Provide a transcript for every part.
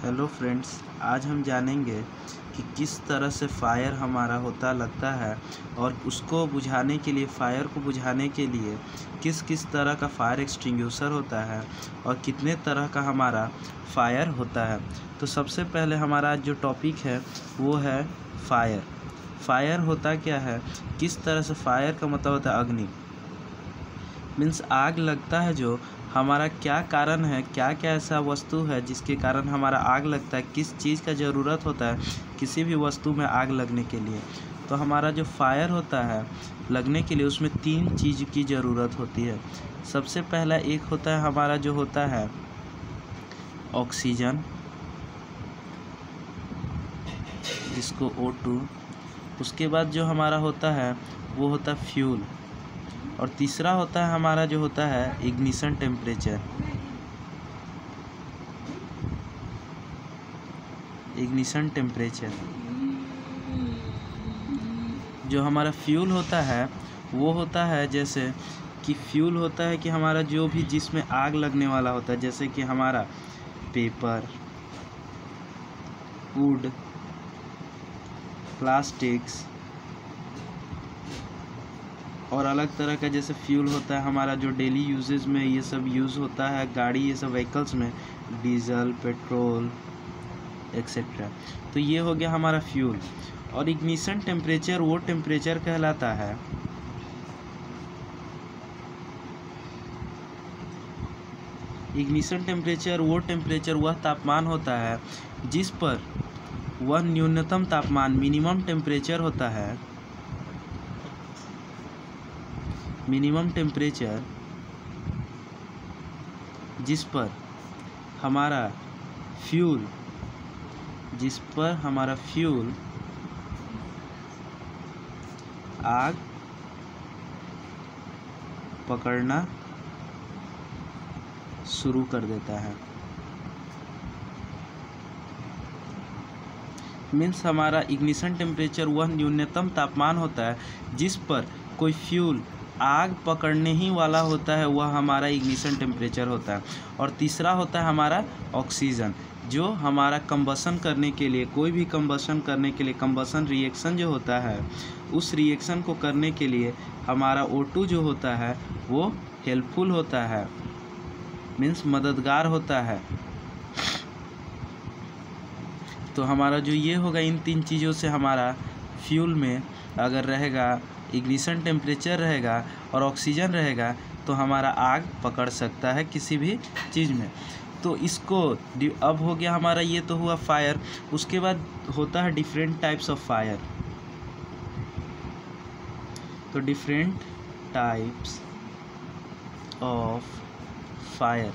Hello friends, आज हम जानेंगे कि किस तरह से फायर हमारा लगता है और उसको बुझाने के लिए फायर को बुझाने के लिए किस किस तरह का फायर एक्सटिंग्विशर होता है और कितने तरह का हमारा फायर होता है। तो सबसे पहले हमारा जो टॉपिक है वो है फायर। फायर होता क्या है, किस तरह से फायर का मतलब होता है अग्नि, मीन्स आग लगता है। जो हमारा क्या कारण है, क्या क्या ऐसा वस्तु है जिसके कारण हमारा आग लगता है, किस चीज़ का ज़रूरत होता है किसी भी वस्तु में आग लगने के लिए। तो हमारा जो फायर होता है लगने के लिए उसमें 3 चीज़ की ज़रूरत होती है। सबसे पहला एक होता है हमारा जो होता है ऑक्सीजन, जिसको O2। उसके बाद जो हमारा होता है वो होता है फ्यूल, और तीसरा होता है हमारा जो होता है इग्निशन टेम्परेचर। इग्निशन टेम्परेचर जो हमारा फ्यूल होता है वो होता है, जैसे कि फ्यूल होता है कि हमारा जो भी जिसमें आग लगने वाला होता है, जैसे कि हमारा पेपर, वुड, प्लास्टिक्स और अलग तरह का जैसे फ्यूल होता है हमारा जो डेली यूजेज में ये सब यूज़ होता है, गाड़ी ये सब व्हीकल्स में, डीजल, पेट्रोल एक्सेट्रा। तो ये हो गया हमारा फ्यूल। और इग्निशन टेम्परेचर वो टेम्परेचर कहलाता है इग्निशन टेम्परेचर वो टेम्परेचर वह तापमान होता है जिस पर वह न्यूनतम तापमान मिनिमम टेम्परेचर होता है। मिनिमम टेम्परेचर जिस पर हमारा फ्यूल आग पकड़ना शुरू कर देता है। मीन्स हमारा इग्निशन टेम्परेचर वह न्यूनतम तापमान होता है जिस पर कोई फ्यूल आग पकड़ने ही वाला होता है, वह हमारा इग्निशन टेम्परेचर होता है। और तीसरा होता है हमारा ऑक्सीजन, जो हमारा कंबसन करने के लिए, कोई भी कंबसन करने के लिए, कंबसन रिएक्शन जो होता है उस रिएक्शन को करने के लिए हमारा O2 जो होता है वो हेल्पफुल होता है, मीन्स मददगार होता है। तो हमारा जो ये होगा, इन 3 चीज़ों से हमारा फ्यूल में अगर रहेगा, इग्निशन टेम्परेचर रहेगा और ऑक्सीजन रहेगा तो हमारा आग पकड़ सकता है किसी भी चीज़ में। तो इसको अब हो गया हमारा, ये तो हुआ फायर। उसके बाद होता है डिफरेंट टाइप्स ऑफ फायर। तो डिफरेंट टाइप्स ऑफ फायर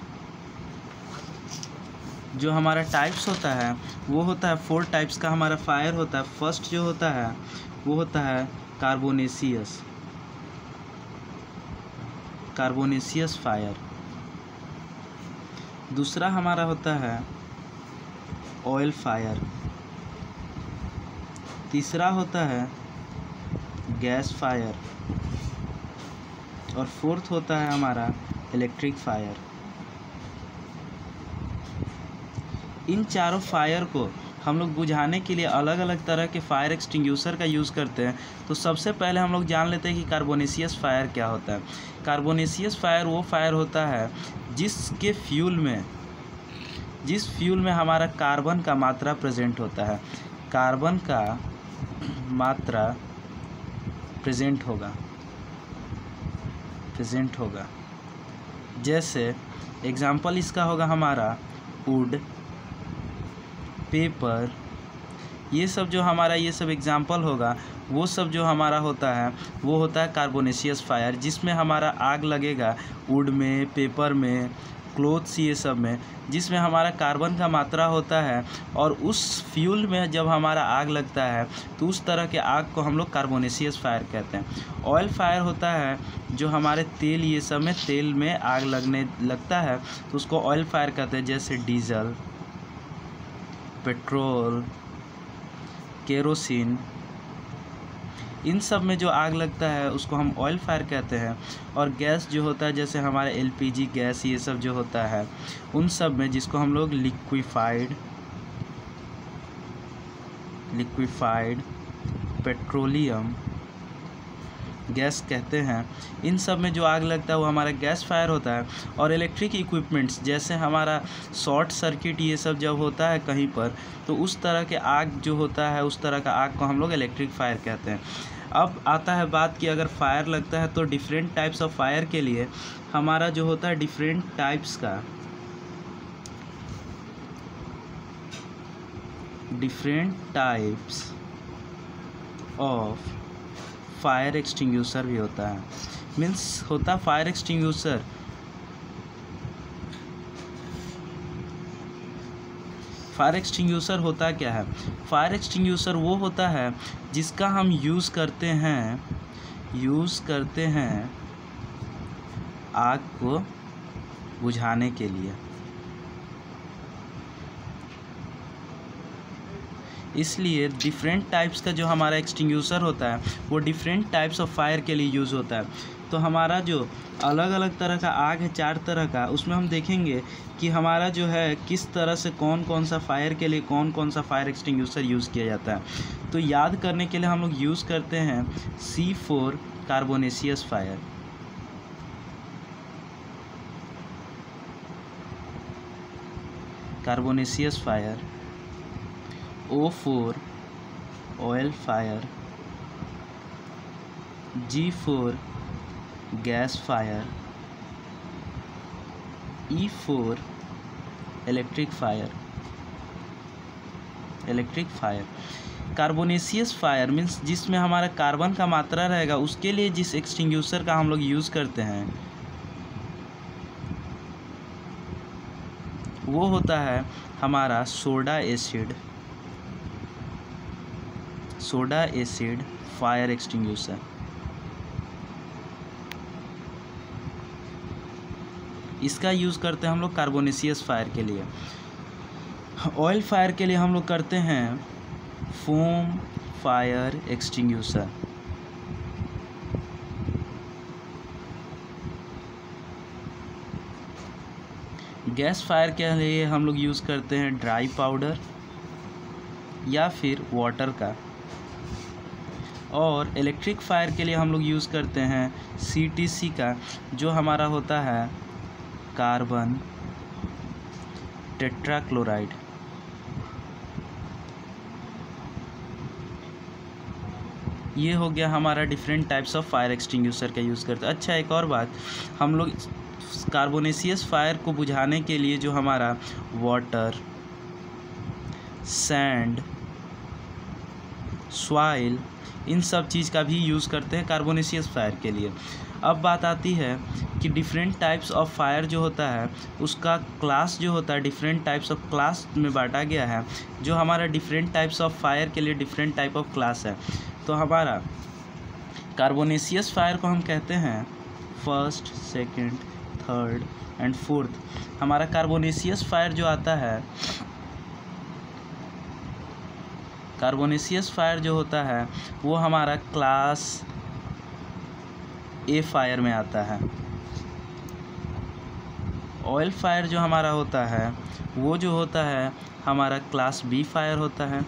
जो हमारा टाइप्स होता है वो होता है 4 टाइप्स का हमारा फायर होता है। फर्स्ट जो होता है वो होता है कार्बोनेसियस फायर। दूसरा हमारा होता है ऑयल फायर। तीसरा होता है गैस फायर। और फोर्थ होता है हमारा इलेक्ट्रिक फायर। इन चारों फायर को हम लोग बुझाने के लिए अलग अलग तरह के फायर एक्सटिंग्विशर का यूज़ करते हैं। तो सबसे पहले हम लोग जान लेते हैं कि कार्बोनेसियस फायर क्या होता है। कार्बोनेसियस फायर वो फायर होता है जिस फ्यूल में हमारा कार्बन का मात्रा प्रेजेंट होता है। कार्बन का मात्रा प्रेजेंट होगा। जैसे एग्जाम्पल इसका होगा हमारा वुड, पेपर, ये सब जो हमारा ये सब एग्जाम्पल होगा, वो सब जो हमारा होता है वो होता है कार्बोनेसियस फायर, जिसमें हमारा आग लगेगा वुड में, पेपर में, क्लोथ्स, ये सब में, जिसमें हमारा कार्बन का मात्रा होता है। और उस फ्यूल में जब हमारा आग लगता है तो उस तरह के आग को हम लोग कार्बोनेसियस फायर कहते हैं। ऑयल फायर होता है जो हमारे तेल, ये सब में तेल में आग लगता है तो उसको ऑयल फायर कहते हैं। जैसे डीजल, पेट्रोल, केरोसिन, इन सब में जो आग लगता है उसको हम ऑयल फायर कहते हैं। और गैस जो होता है, जैसे हमारे LPG गैस, ये सब जो होता है उन सब में, जिसको हम लोग लिक्विफाइड लिक्विफाइड पेट्रोलियम गैस कहते हैं। इन सब में जो आग लगता है वो हमारा गैस फायर होता है। और इलेक्ट्रिक इक्विपमेंट्स जैसे हमारा शॉर्ट सर्किट ये सब जब होता है कहीं पर, तो उस तरह के आग जो होता है, उस तरह का आग को हम लोग इलेक्ट्रिक फायर कहते हैं। अब आता है बात कि अगर फायर लगता है तो डिफरेंट टाइप्स ऑफ फायर के लिए हमारा जो होता है different types of fire extinguisher भी होता है। मीन्स होता फायर एक्सटिंग्यूशर होता क्या है? फायर एक्सटिंग्यूशर वो होता है जिसका हम यूज़ करते हैं आग को बुझाने के लिए। इसलिए डिफरेंट टाइप्स का जो हमारा एक्सटिंग्यूशर होता है वो डिफरेंट टाइप्स ऑफ फायर के लिए यूज़ होता है। तो हमारा जो अलग अलग तरह का आग है, 4 तरह का, उसमें हम देखेंगे कि हमारा जो है किस तरह से कौन कौन सा फायर के लिए कौन कौन सा फायर एक्सटिंग्यूशर यूज़ किया जाता है। तो याद करने के लिए हम लोग यूज़ करते हैं C4 carbonaceous fire, O4 oil fire, G4 gas fire, E4 electric fire. Carbonaceous fire means जिसमें हमारा कार्बन का मात्रा रहेगा, उसके लिए जिस एक्सटिंग्यूशर का हम लोग यूज़ करते हैं वो होता है हमारा सोडा एसिड फायर एक्सटिंग्यूशर। इसका यूज़ करते हैं हम लोग कार्बोनेशियस फायर के लिए। ऑयल फायर के लिए हम लोग करते हैं foam fire extinguisher. Gas fire के लिए हम लोग यूज़ करते हैं ड्राई पाउडर या फिर वाटर का। और इलेक्ट्रिक फायर के लिए हम लोग यूज़ करते हैं CTC का, जो हमारा होता है कार्बन टेट्राक्लोराइड। ये हो गया हमारा different types of fire extinguisher का यूज़ करते हैं। अच्छा, एक और बात, हम लोग कार्बोनेशियस फायर को बुझाने के लिए जो हमारा वाटर, सैंड, सॉइल, इन सब चीज़ का भी यूज़ करते हैं कार्बोनेशियस फायर के लिए। अब बात आती है कि डिफरेंट टाइप्स ऑफ फायर जो होता है उसका क्लास जो होता है डिफरेंट टाइप्स ऑफ क्लास में बांटा गया है। जो हमारा डिफरेंट टाइप्स ऑफ फायर के लिए डिफरेंट टाइप ऑफ क्लास है। तो हमारा कार्बोनेशियस फायर को हम कहते हैं 1st, 2nd, 3rd and 4th। हमारा कार्बोनेशियस फायर जो आता है, कार्बोनेशियस फायर जो होता है वो हमारा क्लास A फायर में आता है। ऑयल फायर जो हमारा होता है वो जो होता है हमारा क्लास B फायर होता है।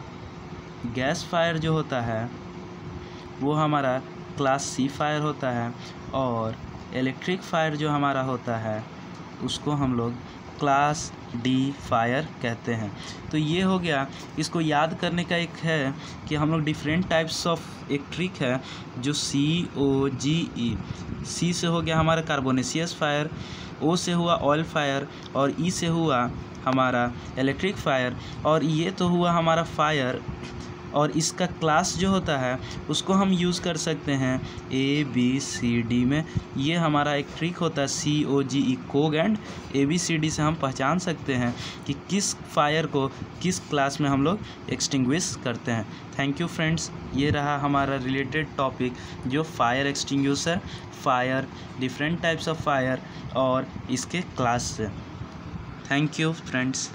गैस फायर जो होता है वो हमारा क्लास C फायर होता है। और इलेक्ट्रिक फायर जो हमारा होता है उसको हम लोग क्लास D फायर कहते हैं। तो ये हो गया। इसको याद करने का एक है कि हम लोग डिफरेंट टाइप्स ऑफ एक ट्रिक है जो COGE। C से हो गया हमारा कार्बोनेशियस फायर, O से हुआ ऑयल फायर और E से हुआ हमारा इलेक्ट्रिक फायर और ये तो हुआ हमारा फायर। और इसका क्लास जो होता है उसको हम यूज़ कर सकते हैं ABCD में। ये हमारा एक ट्रिक होता है COGE, कोग एंड ABCD से हम पहचान सकते हैं कि किस फायर को किस क्लास में हम लोग एक्सटिंग्विश करते हैं। थैंक यू फ्रेंड्स, ये रहा हमारा रिलेटेड टॉपिक जो fire extinguisher, fire, different types of fire और इसके क्लास से। Thank you friends.